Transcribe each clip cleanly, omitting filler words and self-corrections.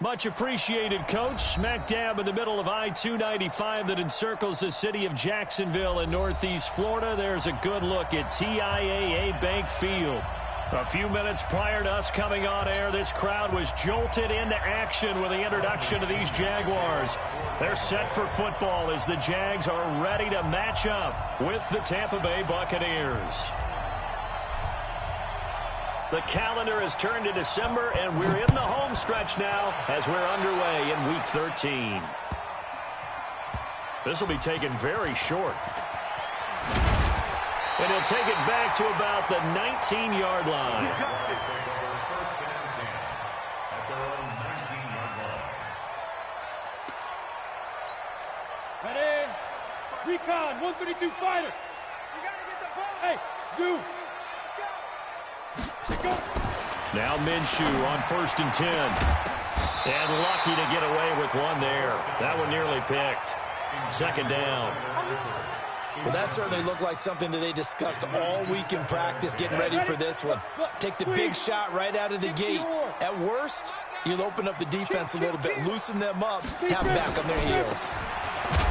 Much appreciated, Coach. Smack dab in the middle of I-295 that encircles the city of Jacksonville in Northeast Florida. There's a good look at TIAA Bank Field. A few minutes prior to us coming on air, this crowd was jolted into action with the introduction of these Jaguars. They're set for football as the Jags are ready to match up with the Tampa Bay Buccaneers. The calendar has turned to December, and we're in the home stretch now as we're underway in Week 13. This will be taken very short. And he'll take it back to about the 19-yard line. Ready? Recon, 132 fighter. You got to get the ball. Hey, Zoo. Now Minshew on 1st and 10. And lucky to get away with one there. That one nearly picked. 2nd down. Well, that certainly looked like something that they discussed all week in practice, getting ready for this one. Take the big shot right out of the gate. At worst, you'll open up the defense a little bit, loosen them up, have them back on their heels.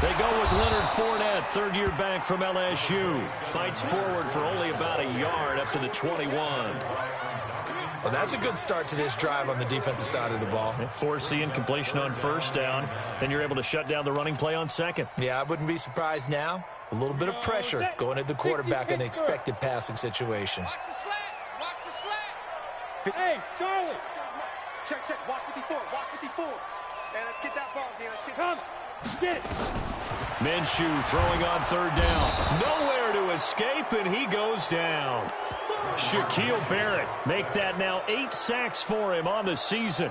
They go with Leonard Fournette, third-year back from LSU. Fights forward for only about a yard up to the 21. Well, that's a good start to this drive on the defensive side of the ball. Forcing completion on 1st down. Then you're able to shut down the running play on 2nd. Yeah, I wouldn't be surprised now. A little bit of pressure going at the quarterback in an expected passing situation. Watch the slats. Watch the slats. Hey, Charlie. Check. Watch 54. Watch 54. Man, let's get that ball again. Let's get Come. Get it. Minshew throwing on 3rd down. Nowhere to escape, and he goes down. Shaquille Barrett make that now 8 sacks for him on the season.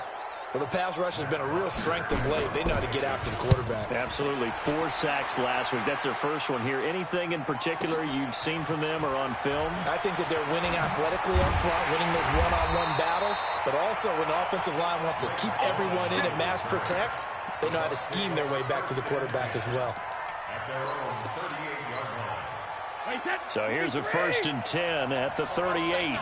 Well, the pass rush has been a real strength of late. They know how to get after the quarterback. Absolutely. 4 sacks last week. That's their first one here. Anything in particular you've seen from them or on film? I think that they're winning athletically up front, winning those one-on-one battles, but also when the offensive line wants to keep everyone in and mass protect, they know how to scheme their way back to the quarterback as well. So here's a 1st and 10 at the 38.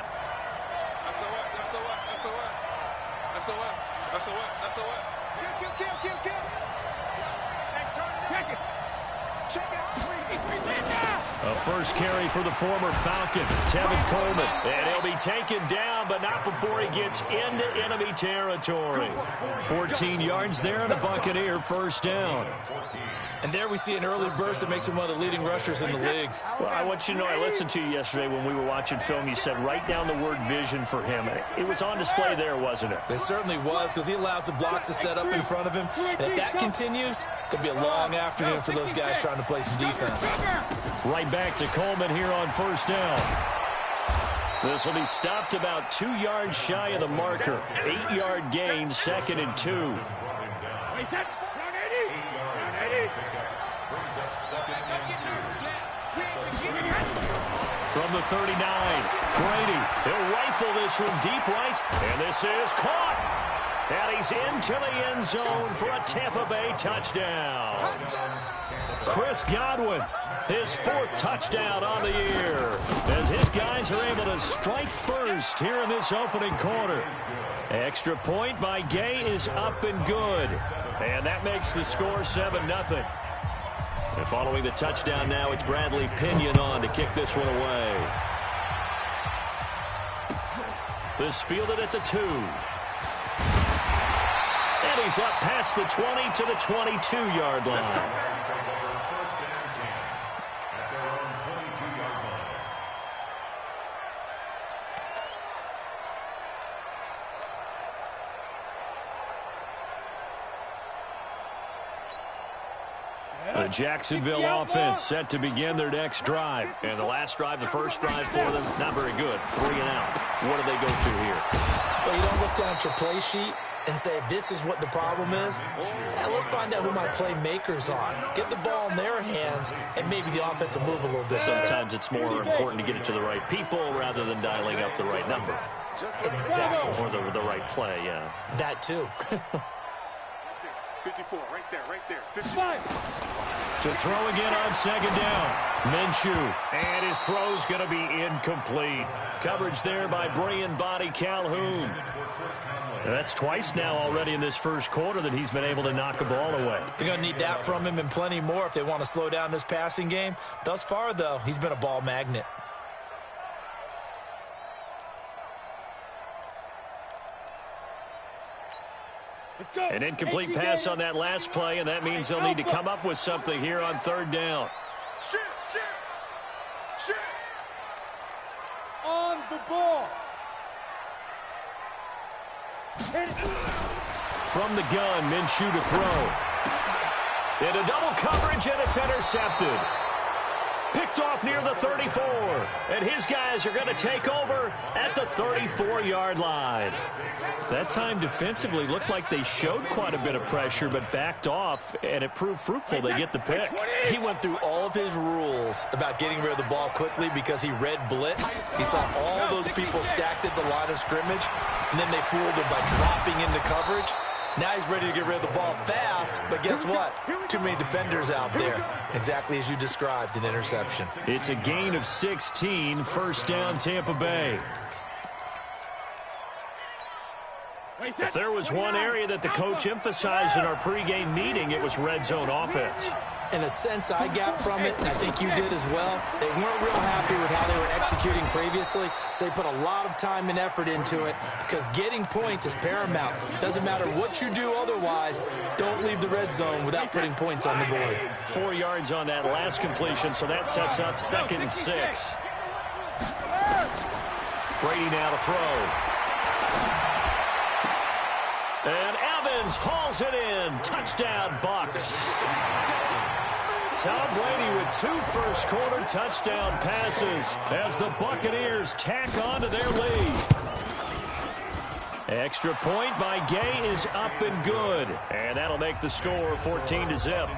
A first carry for the former Falcon, Tevin Coleman. And he'll be taken down, but not before he gets into enemy territory. 14 yards there and a Buccaneer 1st down. And there we see an early burst that makes him one of the leading rushers in the league. Well, I want you to know, I listened to you yesterday when we were watching film. You said write down the word vision for him. It was on display there, wasn't it? It certainly was, because he allows the blocks to set up in front of him. And if that continues, it'll be a long afternoon for those guys trying to play some defense. Right back to Coleman here on 1st down. This will be stopped about 2 yards shy of the marker. 8-yard gain, 2nd and 2. From the 39, Brady, he'll rifle this one deep right, and this is caught. And he's into the end zone for a Tampa Bay touchdown. Chris Godwin, his 4th touchdown on the year, as his guys are able to strike first here in this opening quarter. Extra point by Gay is up and good, and that makes the score 7-0. And following the touchdown now, it's Bradley Pinion on to kick this one away. This fielded at the 2. And he's up past the 20 to the 22-yard line. The Jacksonville offense set to begin their next drive. And the last drive, the first drive for them, not very good. 3 and out. What do they go to here? Well, you don't look down at your play sheet and say, this is what the problem is. Now, let's find out who my playmakers are. Get the ball in their hands, and maybe the offense will move a little bit. Sometimes it's more important to get it to the right people rather than dialing up the right number. Exactly. Or the right play, yeah. That, too. 54, right there, 55. To throw again on second down. Minshew. And his throw's going to be incomplete. Coverage there by Brian Body Calhoun. And that's twice now already in this first quarter that he's been able to knock a ball away. They're going to need that from him and plenty more if they want to slow down this passing game. Thus far, though, he's been a ball magnet. An incomplete pass on that last play, and that means they'll need to come up with something here on third down. Shit. On the ball. From the gun, Minshew to throw. Into double coverage, and it's intercepted. Picked off near the 34. And his guys are going to take over at the 34-yard line. That time defensively looked like they showed quite a bit of pressure, but backed off, and it proved fruitful. They get the pick. He went through all of his rules about getting rid of the ball quickly because he read blitz. He saw all those people stacked at the line of scrimmage, and then they fooled him by dropping into coverage. Now he's ready to get rid of the ball fast, but guess what? Too many defenders out there. Exactly as you described, an interception. It's a gain of 16, first down Tampa Bay. If there was one area that the coach emphasized in our pregame meeting, it was red zone offense. In a sense I got from it, and I think you did as well, they weren't real happy with how they were executing previously, so they put a lot of time and effort into it because getting points is paramount. Doesn't matter what you do otherwise, don't leave the red zone without putting points on the board. 4 yards on that last completion, so that sets up 2nd and 6. Brady now to throw. And Evans hauls it in. Touchdown, Bucs. Tom Brady with 2 first-quarter touchdown passes as the Buccaneers tack on to their lead. Extra point by Gay is up and good. And that'll make the score 14-0.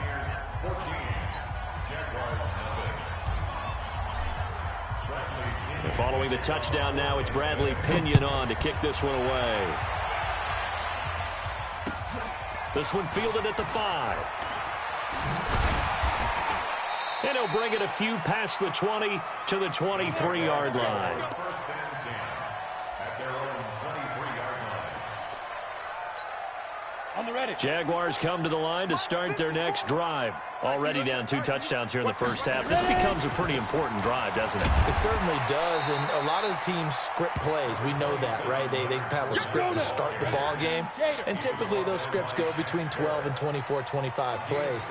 And following the touchdown now, it's Bradley Pinion on to kick this one away. This one fielded at the 5. And he'll bring it a few past the 20 to the 23-yard line. Jaguars come to the line to start their next drive. Already down 2 touchdowns here in the first half. This becomes a pretty important drive, doesn't it? It certainly does, and a lot of the teams script plays. We know that, right? They have a script to start the ball game, and typically those scripts go between 12 and 24, 25 plays.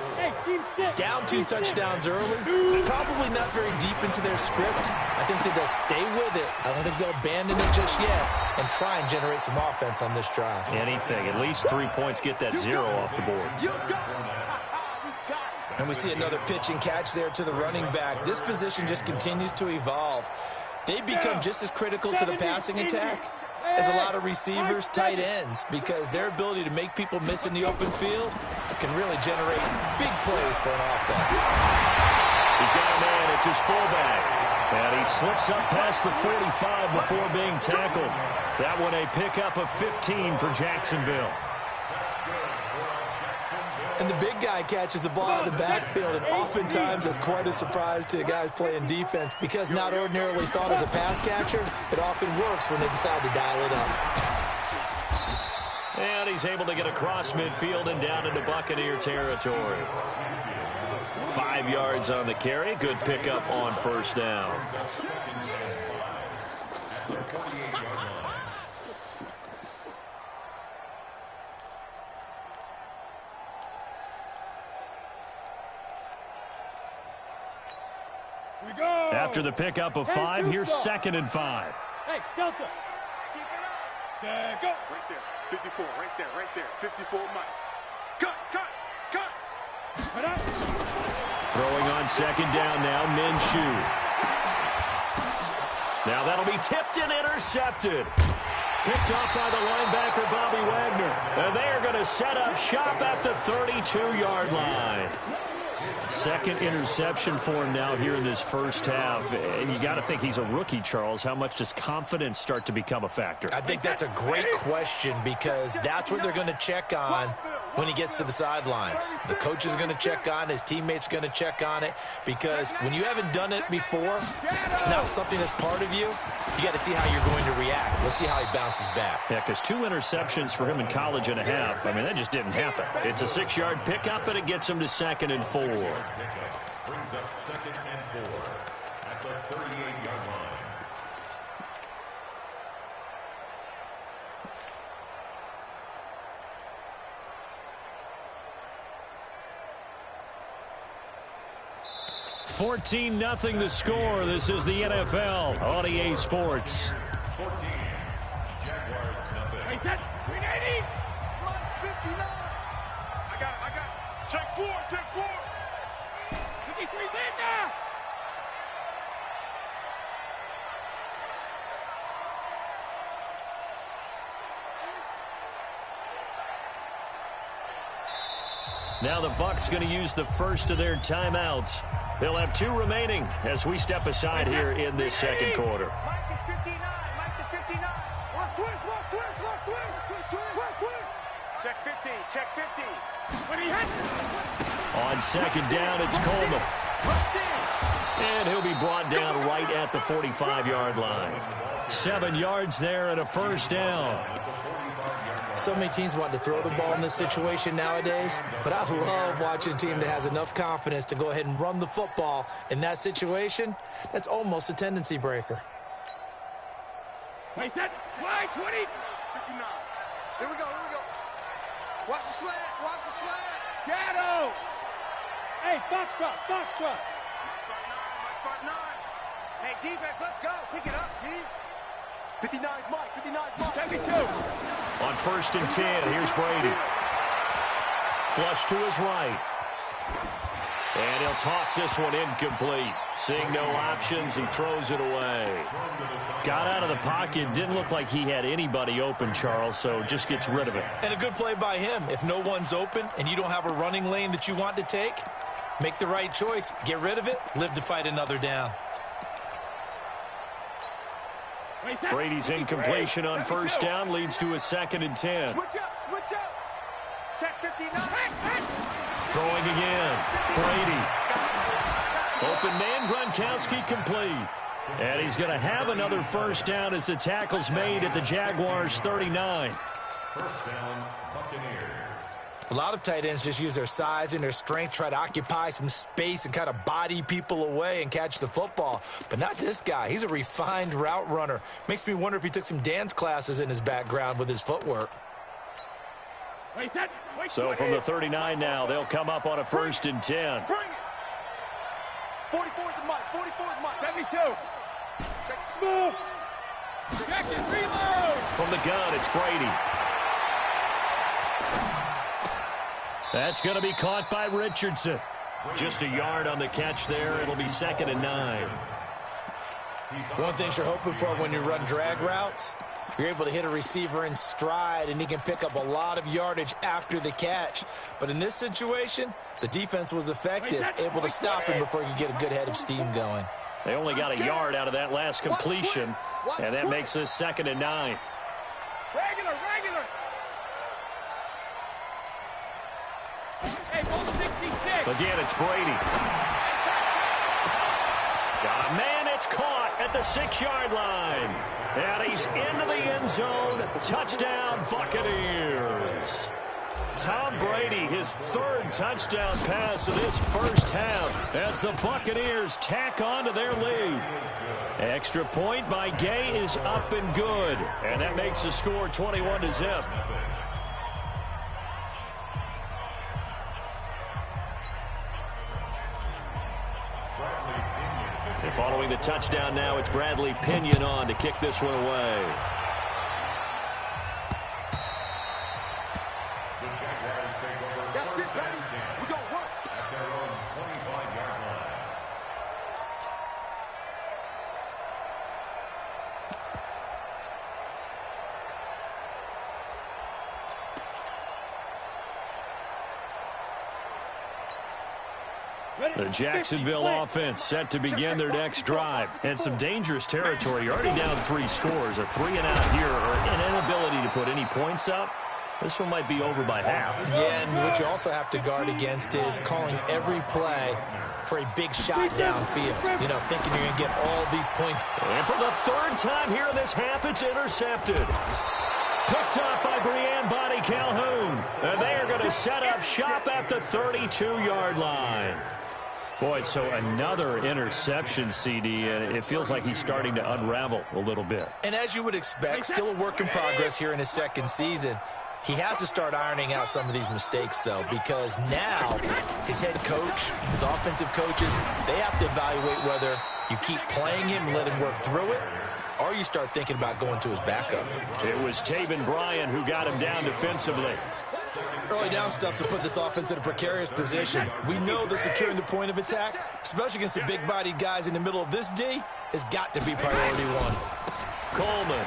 Down 2 touchdowns early, probably not very deep into their script. I think that they'll stay with it. I don't think they'll abandon it just yet and try and generate some offense on this drive. Anything. At least 3 points get that 0 off the board. And we see another pitch and catch there to the running back. This position just continues to evolve. They become just as critical to the passing attack as a lot of receivers, tight ends, because their ability to make people miss in the open field can really generate big plays for an offense. He's got a man. It's his fullback. And he slips up past the 45 before being tackled. That one a pickup of 15 for Jacksonville. And the big guy catches the ball out of the backfield, and oftentimes that's quite a surprise to the guys playing defense because not ordinarily thought as a pass catcher, it often works when they decide to dial it up. And he's able to get across midfield and down into Buccaneer territory. 5 yards on the carry. Good pickup on first down. After the pickup of 5, here's 2nd and 5. Hey, Delta. Keep it up. Go. Right there. 54. Right there. 54, Mike. Cut. Throwing on 2nd down now, Minshew. Now that'll be tipped and intercepted. Picked off by the linebacker, Bobby Wagner. And they are going to set up shop at the 32-yard line. 2nd interception for him now here in this first half. And you got to think he's a rookie, Charles. How much does confidence start to become a factor? I think that's a great question because that's what they're going to check on when he gets to the sidelines. The coach is going to check on it. His teammates are going to check on it, because when you haven't done it before, it's not something that's part of you. You got to see how you're going to react. Let's see how he bounces back. Yeah, because 2 interceptions for him in college and a half. I mean, that just didn't happen. It's a 6-yard pickup, and it gets him to 2nd and 4. Brings up 2nd and 4 at the 38-yard line. $14-0 the score. This is the NFL on EA Sports. 14. Jaguars number. Hey, that 380. 59. I got it. Check 4. 53 in now. Now the Bucs going to use the first of their timeouts. They'll have 2 remaining as we step aside here in this second quarter. Mike is 59. Mike is 59. Lost twist. Check 50. Check 50. When he hits. On second down, it's Coleman. And he'll be brought down right at the 45-yard line. 7 yards there and a first down. So many teams want to throw the ball in this situation nowadays, but I love watching a team that has enough confidence to go ahead and run the football in that situation. That's almost a tendency breaker. Wait, that slide 20. 59. Here we go. Watch the slant. Shadow. Hey, Foxtrot. Mike part 9. Hey, defense, let's go. Pick it up, D. 59 Mike. 72. On 1st and 10, here's Brady. Flush to his right. And he'll toss this one incomplete. Seeing no options, he throws it away. Got out of the pocket. Didn't look like he had anybody open, Charles, so just gets rid of it. And a good play by him. If no one's open and you don't have a running lane that you want to take, make the right choice. Get rid of it. Live to fight another down. Brady's incompletion on 1st down leads to a 2nd and 10. Switch up. Check 59. Throwing again. Brady. Open man, Gronkowski complete. And he's going to have another first down as the tackle's made at the Jaguars 39. First down, Buccaneers. A lot of tight ends just use their size and their strength, try to occupy some space and kind of body people away and catch the football. But not this guy. He's a refined route runner. Makes me wonder if he took some dance classes in his background with his footwork. So from the 39 now, they'll come up on a 1st and 10. Bring it. 44 to Mike. 72. Check smooth. Check it. Reload. From the gun, it's Brady. That's going to be caught by Richardson. Just a yard on the catch there. It'll be 2nd and 9. One thing you're hoping for when you run drag routes, you're able to hit a receiver in stride, and he can pick up a lot of yardage after the catch. But in this situation, the defense was effective, able to stop him before he could get a good head of steam going. They only got a yard out of that last completion, and that makes this 2nd and 9. Regular. Hey, ball 66. Again, it's Brady. Got a man, it's caught at the 6-yard line. And he's into the end zone. Touchdown, Buccaneers. Tom Brady, his 3rd touchdown pass of this first half as the Buccaneers tack on to their lead. Extra point by Gay is up and good. And that makes the score 21-0. And following the touchdown now, it's Bradley Pinion on to kick this one away. The Jaguars take over 1st and 10 at their own 25-yard line. The Jacksonville offense set to begin their next drive. And some dangerous territory. You're already down 3 scores. A 3-and-out here or an inability to put any points up. This one might be over by half. Yeah, and what you also have to guard against is calling every play for a big shot downfield. You know, thinking you're going to get all these points. And for the third time here in this half, it's intercepted. Picked up by Brianne Bonnie Calhoun. And they are going to set up shop at the 32-yard line. Boy, so another interception, CD, and it feels like he's starting to unravel a little bit. And as you would expect, still a work in progress here in his second season. He has to start ironing out some of these mistakes, though, because now his head coach, his offensive coaches, they have to evaluate whether you keep playing him and let him work through it, or you start thinking about going to his backup. It was Taven Bryan who got him down defensively. Early down stuff to put this offense in a precarious position. We know that securing the point of attack, especially against the big-bodied guys in the middle of this D, has got to be priority one. Coleman.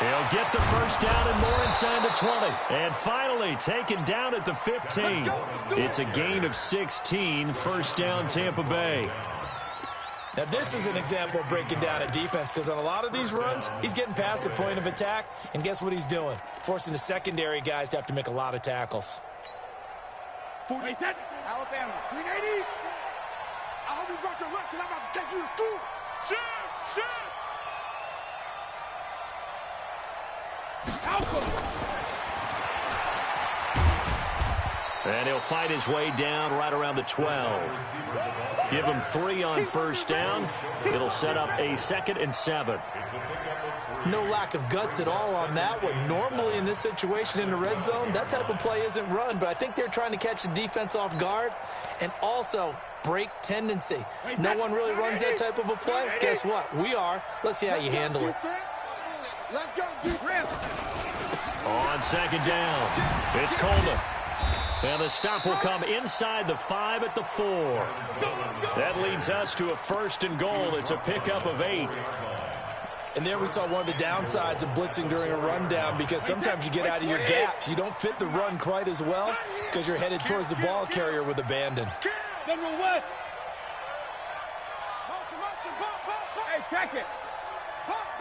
He'll get the first down and more inside the 20. And finally taken down at the 15. It's a gain of 16. First down, Tampa Bay. Now, this is an example of breaking down a defense, because on a lot of these runs, he's getting past the point of attack, and guess what he's doing? Forcing the secondary guys to have to make a lot of tackles. 40, Alabama, 380. I hope you brought your lunch, because I'm about to take you to school. Shit. And he'll fight his way down right around the 12. Give him 3 on first down. It'll set up a 2nd and 7. No lack of guts at all on that one. Normally in this situation in the red zone, that type of play isn't run, but I think they're trying to catch the defense off guard and also break tendency. No one really runs that type of a play. Guess what? We are. Let's see how you handle it. Let's go, defense. On second down, it's Coleman. And the stop will come inside the 5 at the 4. That leads us to a 1st and goal. It's a pickup of 8. And there we saw one of the downsides of blitzing during a rundown, because sometimes you get out of your gaps. You don't fit the run quite as well because you're headed towards the ball carrier with abandon. General West. Motion, bump. Hey, check it.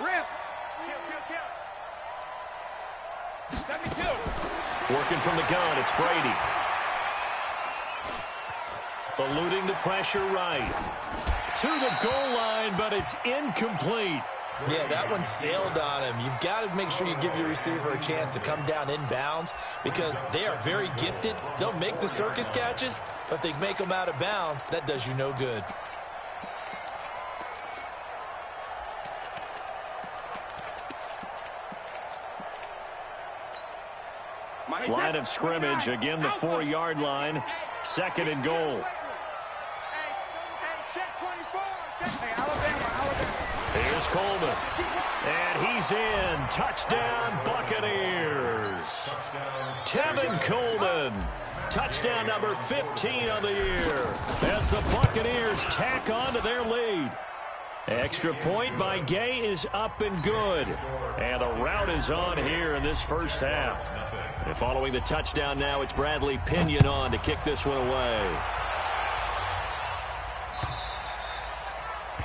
Rip. Kill. Working from the gun, it's Brady. Eluding the pressure right. To the goal line, but it's incomplete. Yeah, that one sailed on him. You've got to make sure you give your receiver a chance to come down inbounds, because they are very gifted. They'll make the circus catches, but they make them out of bounds. That does you no good. Line of scrimmage, again the 4-yard line. 2nd and goal. Here's Coleman. And he's in. Touchdown, Buccaneers. Tevin Coleman. Touchdown number 15 on the year as the Buccaneers tack on to their lead. Extra point by Gay is up and good. And the route is on here in this first half. And following the touchdown now, it's Bradley Pinion on to kick this one away.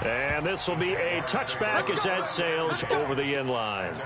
And this will be a touchback as that sails over the end line.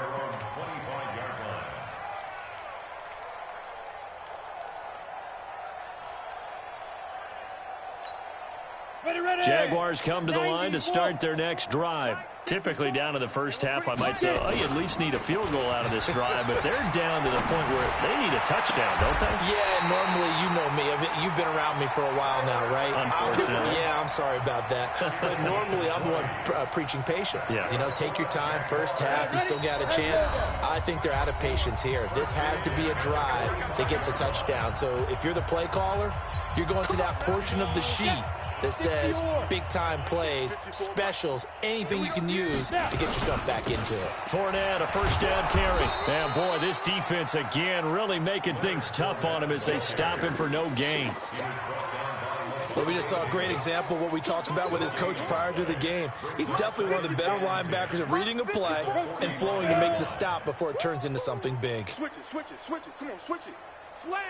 Jaguars come to the line to start their next drive. Typically down to the first half, I might say, oh, you at least need a field goal out of this drive, but they're down to the point where they need a touchdown, don't they? Yeah, normally, you know me. You've been around me for a while now, right? Unfortunately. I'm sorry about that. But normally, I'm the one preaching patience. Yeah. You know, take your time. First half, you still got a chance. I think they're out of patience here. This has to be a drive that gets a touchdown. So if you're the play caller, you're going to that portion of the sheet that says big-time plays, specials, anything you can use to get yourself back into it. Fournette, a first down carry. And, boy, this defense, again, really making things tough on him as they stop him for no gain. Well, we just saw a great example of what we talked about with his coach prior to the game. He's definitely one of the better linebackers at reading a play and flowing to make the stop before it turns into something big. Switch it. Come on, switch it. Slam.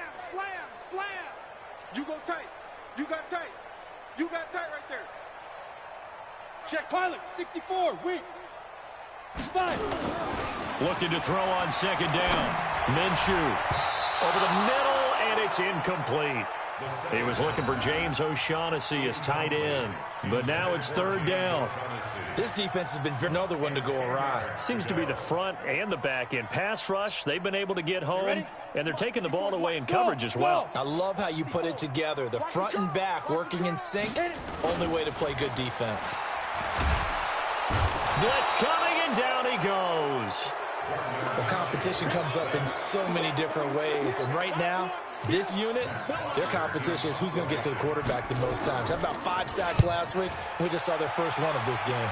You go tight. You got tight. You got tight right there. Check pilot, 64, weak. 5. Looking to throw on second down. Minshew over the middle, and it's incomplete. He was looking for James O'Shaughnessy as tight end, but now it's third down. This defense has been another one to go awry. Seems to be the front and the back end. Pass rush, they've been able to get home, and they're taking the ball away in coverage as well. I love how you put it together. The front and back working in sync, only way to play good defense. Blitz coming, and down he goes. The competition comes up in so many different ways, and right now, this unit, their competition is who's going to get to the quarterback the most times. Had about 5 sacks last week. We just saw their first one of this game.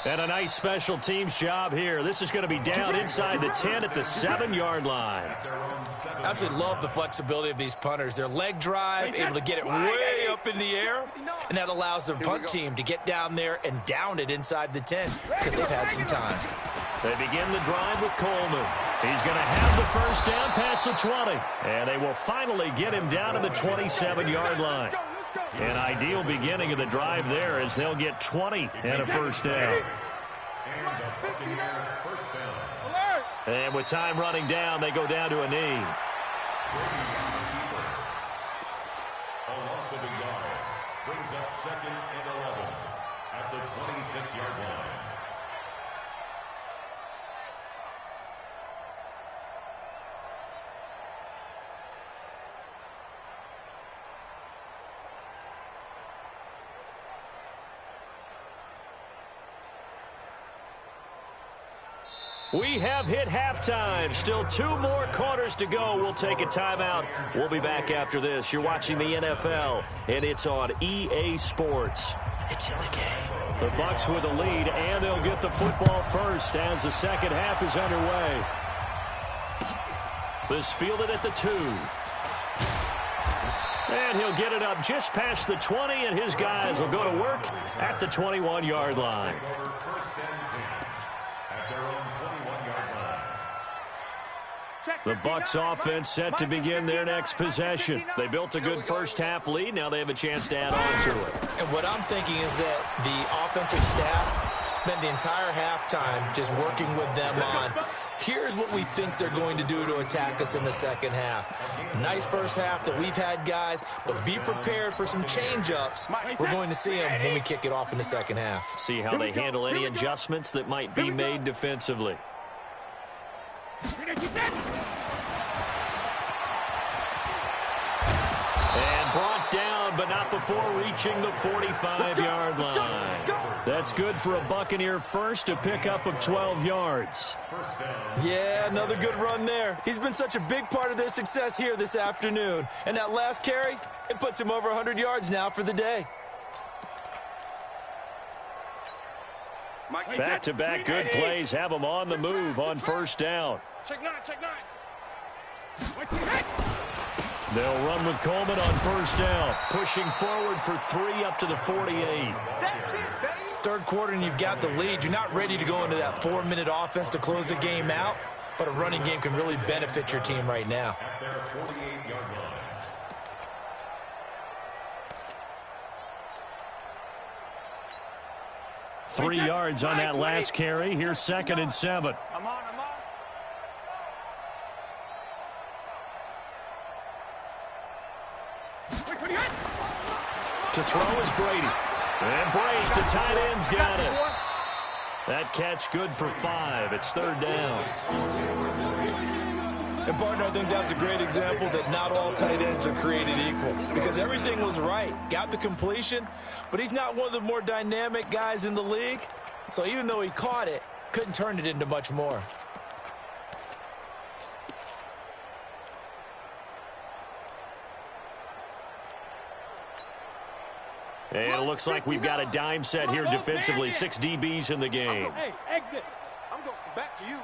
And a nice special teams job here. This is going to be down inside the 10 at the 7-yard line. I absolutely love the flexibility of these punters. Their leg drive, able to get it way up in the air, and that allows the punt team to get down there and down it inside the 10 because they've had some time. They begin the drive with Coleman. He's going to have the first down past the 20, and they will finally get him down to the 27-yard line. An ideal beginning of the drive there as they'll get 20 and a first down. And with time running down, they go down to a knee. A loss of a yard brings up 2nd and 11 at the 26-yard line. We have hit halftime. Still 2 more quarters to go. We'll take a timeout. We'll be back after this. You're watching the NFL, and it's on EA Sports. It's in the game. The Bucs with a lead, and they'll get the football first as the second half is underway. This fielded at the 2. And he'll get it up just past the 20, and his guys will go to work at the 21-yard line. The Bucs offense set to begin their next possession. They built a good first half lead. Now they have a chance to add on to it. And what I'm thinking is that the offensive staff spent the entire halftime just working with them on, here's what we think they're going to do to attack us in the second half. Nice first half that we've had, guys, but be prepared for some change-ups. We're going to see them when we kick it off in the second half. See how they handle any adjustments that might be made defensively. And brought down, but not before reaching the 45-yard line. That's good for a Buccaneer first, a pickup of 12 yards. Yeah, another good run there. He's been such a big part of their success here this afternoon. And that last carry, it puts him over 100 yards now for the day. Back-to-back good plays have them on the move on first down. Check 9, check 9. They'll run with Coleman on first down, pushing forward for 3 up to the 48. Third quarter and you've got the lead. You're not ready to go into that 4-minute offense to close the game out, but a running game can really benefit your team right now. 3 yards on that last carry. Here's 2nd and 7. I'm on. To throw is Brady. And Brady, the tight end's got it. That catch good for 5. It's 3rd down. And, partner, I think that's a great example that not all tight ends are created equal because everything was right. Got the completion, but he's not one of the more dynamic guys in the league. So even though he caught it, couldn't turn it into much more. And it looks like we've got a dime set here defensively. 6 DBs in the game. Hey, exit. I'm going back to you.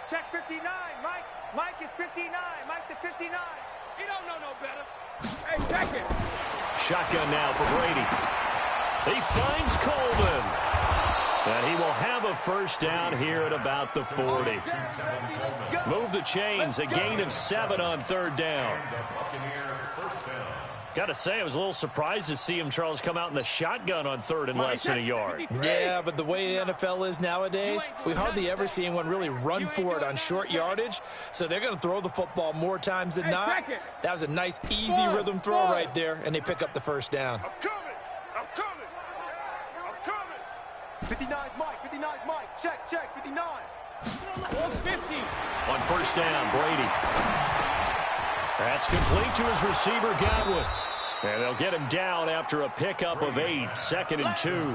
Check 59, Mike. Mike is 59. Mike to 59. He don't know no better. Hey, check it. Shotgun now for Brady. He finds Coleman. And he will have a first down here at about the 40. Move the chains. A gain of 7 on 3rd down. Got to say, I was a little surprised to see him, Charles, come out in the shotgun on third and less than a yard. Yeah, but the way the NFL is nowadays, we hardly ever see anyone really run for it on short yardage. So they're going to throw the football more times than not. That was a nice, easy rhythm throw right there, and they pick up the first down. I'm coming. 59 Mike. Check, 59. 50. On first down, Brady. That's complete to his receiver, Godwin. And they'll get him down after a pickup of 8, 2nd and 2.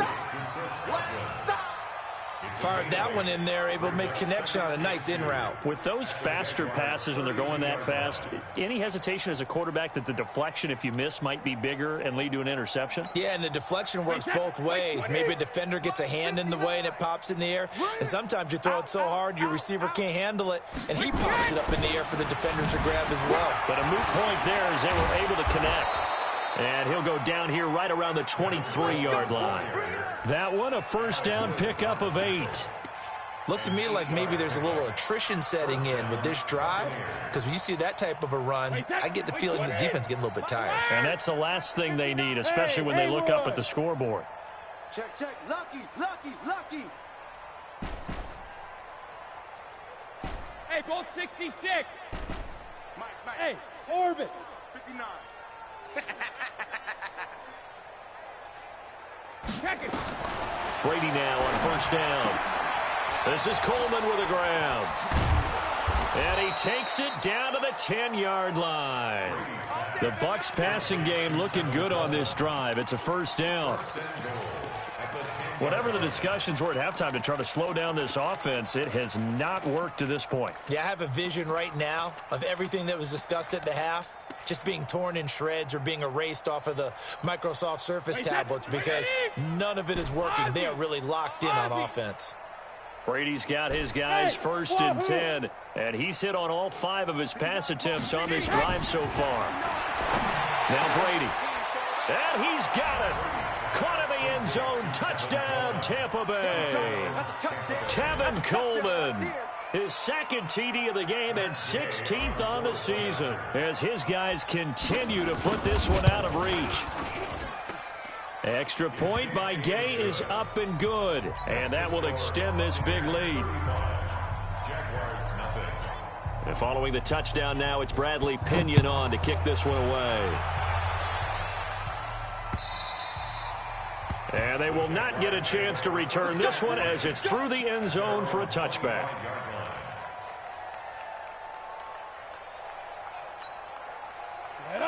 Fired that one in there, able to make connection on a nice in route. With those faster passes when they're going that fast, any hesitation as a quarterback that the deflection, if you miss, might be bigger and lead to an interception? Yeah, and the deflection works both ways. Maybe a defender gets a hand in the way and it pops in the air. And sometimes you throw it so hard your receiver can't handle it, and he pops it up in the air for the defenders to grab as well. But a moot point there as they were able to connect. And he'll go down here right around the 23-yard line. That one, a first down pickup of 8. Looks to me like maybe there's a little attrition setting in with this drive, because when you see that type of a run, I get the feeling the defense getting a little bit tired. And that's the last thing they need, especially when they look up at the scoreboard. Check. Lucky. Hey, ball 66. Mike. Hey, orbit. 59. Check it. Brady now on first down. This is Coleman with a grab. And he takes it down to the 10-yard line. The Bucs passing game looking good on this drive. It's a first down. Whatever the discussions were at halftime to try to slow down this offense, it has not worked to this point. Yeah, I have a vision right now of everything that was discussed at the half just being torn in shreds or being erased off of the Microsoft Surface tablets because none of it is working. They are really locked in on offense. Brady's got his guys first and 10, and he's hit on all 5 of his pass attempts on this drive so far. Now Brady. And he's got it. Caught in the end zone. Touchdown, Tampa Bay. Tevin Coleman. His second TD of the game and 16th on the season as his guys continue to put this one out of reach. Extra point by Gay is up and good, and that will extend this big lead. And following the touchdown now, it's Bradley Pinion on to kick this one away. And they will not get a chance to return this one as it's through the end zone for a touchback.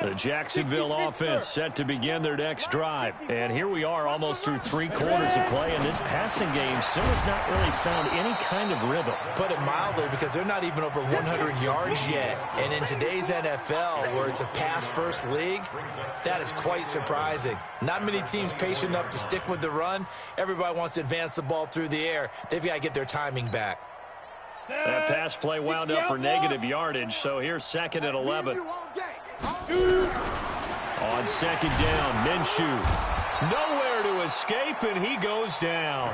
The Jacksonville offense set to begin their next drive. And here we are almost through 3 quarters of play, and this passing game still has not really found any kind of rhythm. Put it mildly, because they're not even over 100 yards yet. And in today's NFL, where it's a pass-first league, that is quite surprising. Not many teams patient enough to stick with the run. Everybody wants to advance the ball through the air. They've got to get their timing back. That pass play wound up for negative yardage, so here's 2nd and 11. On second down, Minshew. Nowhere to escape, and he goes down.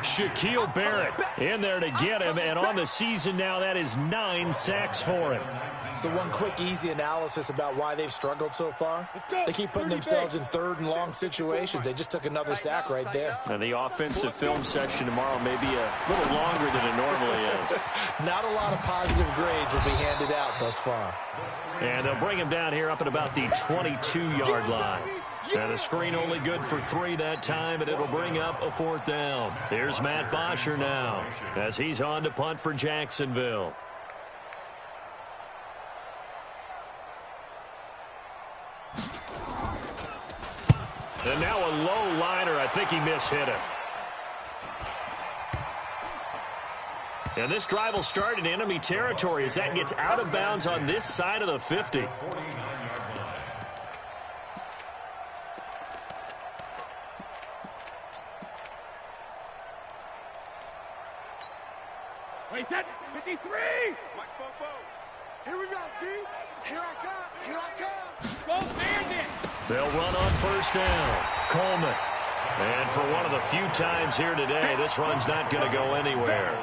Shaquille Barrett in there to get him, and on the season now, that is 9 sacks for him. So one quick, easy analysis about why they've struggled so far. They keep putting themselves in 3rd and long situations. They just took another sack right there. And the offensive film section tomorrow may be a little longer than it normally is. Not a lot of positive grades will be handed out thus far. And they'll bring him down here up at about the 22-yard line. And the screen only good for 3 that time, and it'll bring up a 4th down. Here's Matt Bosher now as he's on to punt for Jacksonville. And now a low liner. I think he mishit it. And this drive will start in enemy territory as that gets out of bounds on this side of the 50. Wait, that 53. Watch Bobo. Here we go, D. Here I come. Go, Bandit. They'll run on first down. Coleman. And for one of the few times here today, this run's not going to go anywhere.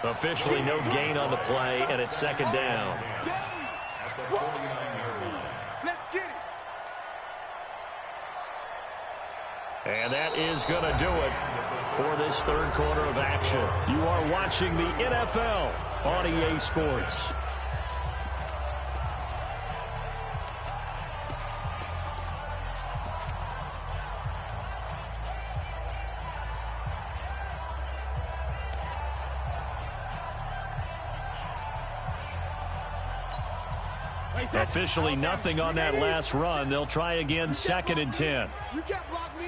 Officially no gain on the play, and it's 2nd down. Let's get it. And that is going to do it for this third quarter of action. You are watching the NFL on EA Sports. Officially nothing on that last run. They'll try again, 2nd and 10. You can't block me.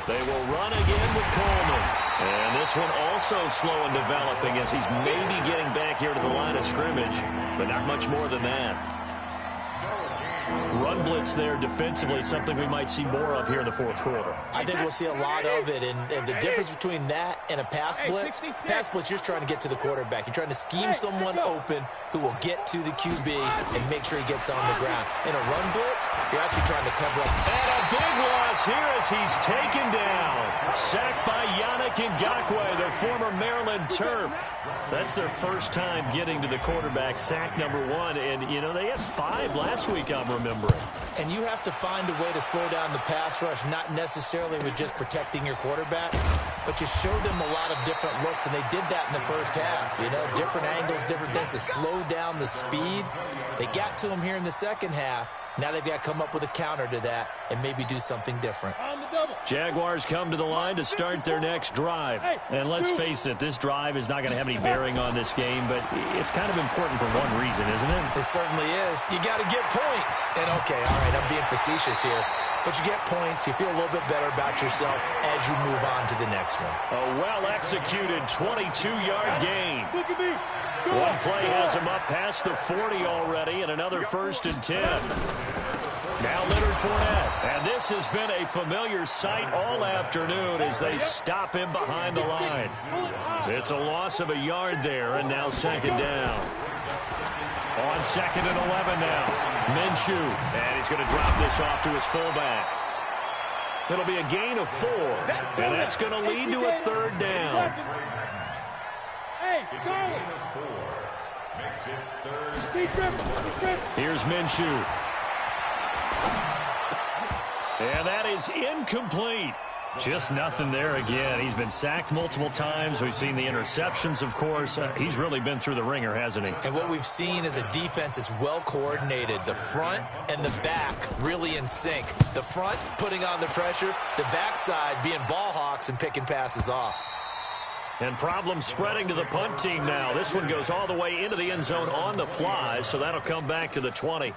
They will run again with Coleman. And this one also slow in developing as he's maybe getting back here to the line of scrimmage, but not much more than that. Run blitz there defensively, something we might see more of here in the fourth quarter. I think we'll see a lot of it, and the difference between that and a pass blitz, you're trying to get to the quarterback. You're trying to scheme someone open who will get to the QB and make sure he gets on the ground. In a run blitz, you're actually trying to cover up. And a big loss here as he's taken down. Sacked by Yannick Ngakoue, the former Maryland Terp. That's their first time getting to the quarterback, sack number 1. And, you know, they had 5 last week, I'm remembering. And you have to find a way to slow down the pass rush, not necessarily with just protecting your quarterback, but you show them a lot of different looks, and they did that in the first half. You know, different angles, different things to slow down the speed. They got to him here in the second half. Now they've got to come up with a counter to that and maybe do something different. Jaguars come to the line to start their next drive. And let's face it, this drive is not going to have any bearing on this game, but it's kind of important for one reason, isn't it? It certainly is. You got to get points. And, okay, all right, I'm being facetious here. But you get points, you feel a little bit better about yourself as you move on to the next one. A well-executed 22-yard gain. One play has him up past the 40 already, and another 1st and 10. Now Leonard Fournette. And this has been a familiar sight all afternoon as they stop him behind the line. It's a loss of a yard there, and now 2nd down. On 2nd and 11 now. Minshew. And he's going to drop this off to his fullback. It'll be a gain of 4. And that's going to lead to a 3rd down. Here's Minshew. And that is incomplete. Just nothing there again. He's been sacked multiple times. We've seen the interceptions, of course. He's really been through the ringer, hasn't he? And what we've seen is a defense that's well coordinated. The front and the back really in sync. The front putting on the pressure. The backside being ball hawks and picking passes off. And problems spreading to the punt team now. This one goes all the way into the end zone on the fly, so that'll come back to the 20.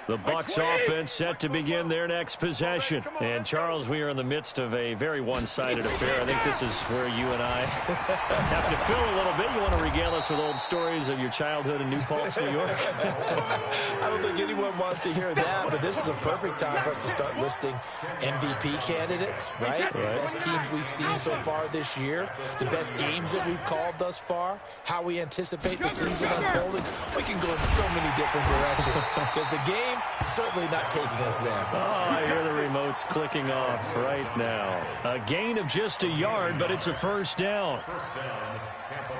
The Bucs offense set to begin their next possession. And, Charles, we are in the midst of a very one-sided affair. I think this is where you and I have to fill a little bit. You want to regale us with old stories of your childhood in New Paltz, New York? I don't think anyone wants to hear that, but this is a perfect time for us to start listing MVP candidates, right? The best teams we've seen so far this year, the best games that we've called thus far, how we anticipate the season unfolding. We can go in so many different directions because the game certainly not taking us there. Oh, I hear the remotes clicking off right now. A gain of just a yard, but it's a 1st down. First down, Tampa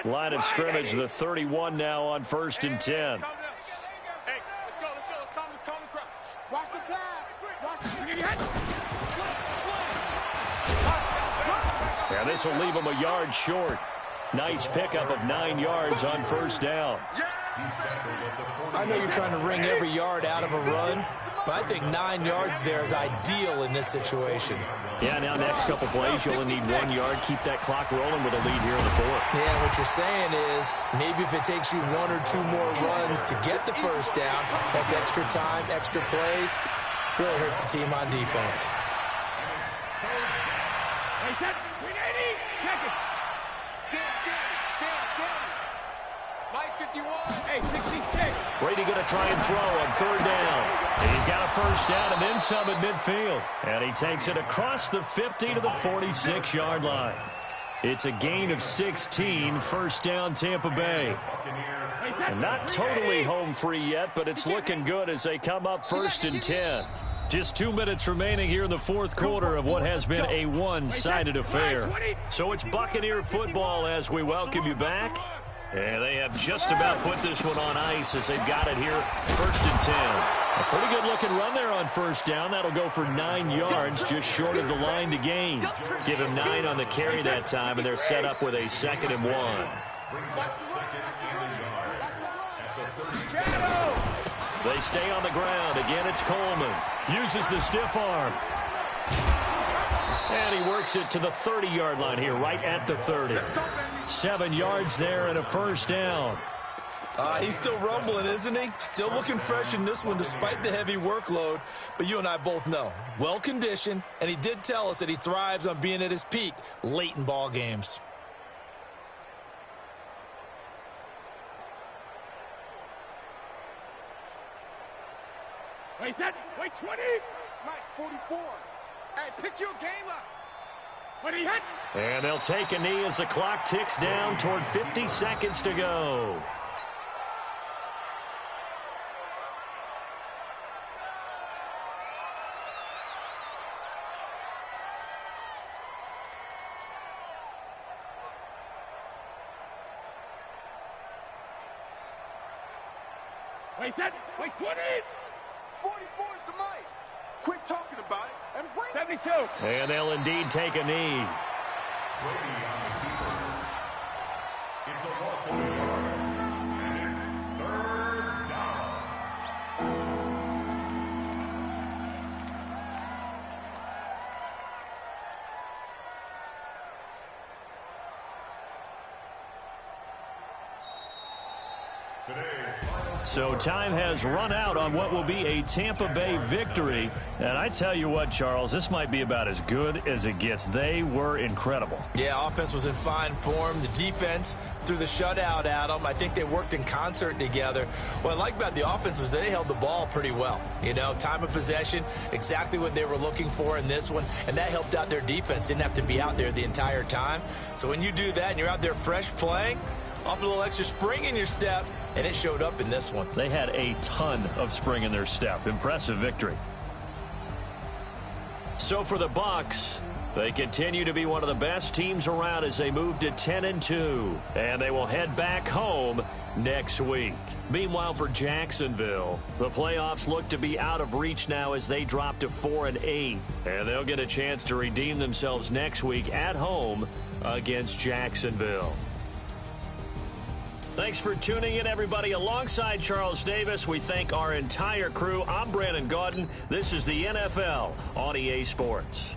Bay. Line of scrimmage, the 31 now on 1st and 10. Hey, let's go. Let's calm the crowd. Watch the pass. Watch the Yeah, this will leave him a yard short. Nice pickup of 9 yards on 1st down. I know you're trying to wring every yard out of a run, but I think 9 yards there is ideal in this situation. Yeah, now next couple plays, you'll only need 1 yard. Keep that clock rolling with a lead here in the 4th. Yeah, what you're saying is maybe if it takes you 1 or 2 more runs to get the 1st down, that's extra time, extra plays. Really hurts the team on defense. Brady going to try and throw on 3rd down. And he's got a 1st down and then some at midfield. And he takes it across the 50 to the 46-yard line. It's a gain of 16, 1st down Tampa Bay. And not totally home free yet, but it's looking good as they come up 1st and 10. Just 2 minutes remaining here in the fourth quarter of what has been a one-sided affair. So it's Buccaneer football as we welcome you back. And they have just about put this one on ice as they've got it here 1st and 10. A pretty good-looking run there on 1st down. That'll go for 9 yards, just short of the line to gain. Give him 9 on the carry that time, and they're set up with a 2nd and 1. They stay on the ground. Again, it's Coleman. Uses the stiff arm. And he works it to the 30-yard line here, right at the 30. 7 yards there and a 1st down. He's still rumbling, isn't he? Still looking fresh in this one despite the heavy workload. But you and I both know, well-conditioned, and he did tell us that he thrives on being at his peak late in ball games. Wait 10, wait 20. Mike, 44. Hey, pick your game up. What he hit? And they'll take a knee as the clock ticks down toward 50 seconds to go. Wait 10, wait 20. 44 is the mic. Quit talking about it and bring 72. And they'll indeed take a knee. It's a loss of a yard, and it's 3rd down. So time has run out on what will be a Tampa Bay victory. And I tell you what, Charles, this might be about as good as it gets. They were incredible. Yeah, offense was in fine form. The defense threw the shutout at them. I think they worked in concert together. What I like about the offense was they held the ball pretty well. You know, time of possession, exactly what they were looking for in this one. And that helped out their defense. Didn't have to be out there the entire time. So when you do that and you're out there fresh playing, off a little extra spring in your step, and it showed up in this one. They had a ton of spring in their step. Impressive victory. So for the Bucs, they continue to be one of the best teams around as they move to 10-2. And they will head back home next week. Meanwhile, for Jacksonville, the playoffs look to be out of reach now as they drop to 4-8. And they'll get a chance to redeem themselves next week at home against Jacksonville. Thanks for tuning in, everybody. Alongside Charles Davis, we thank our entire crew. I'm Brandon Gaudin. This is the NFL on EA Sports.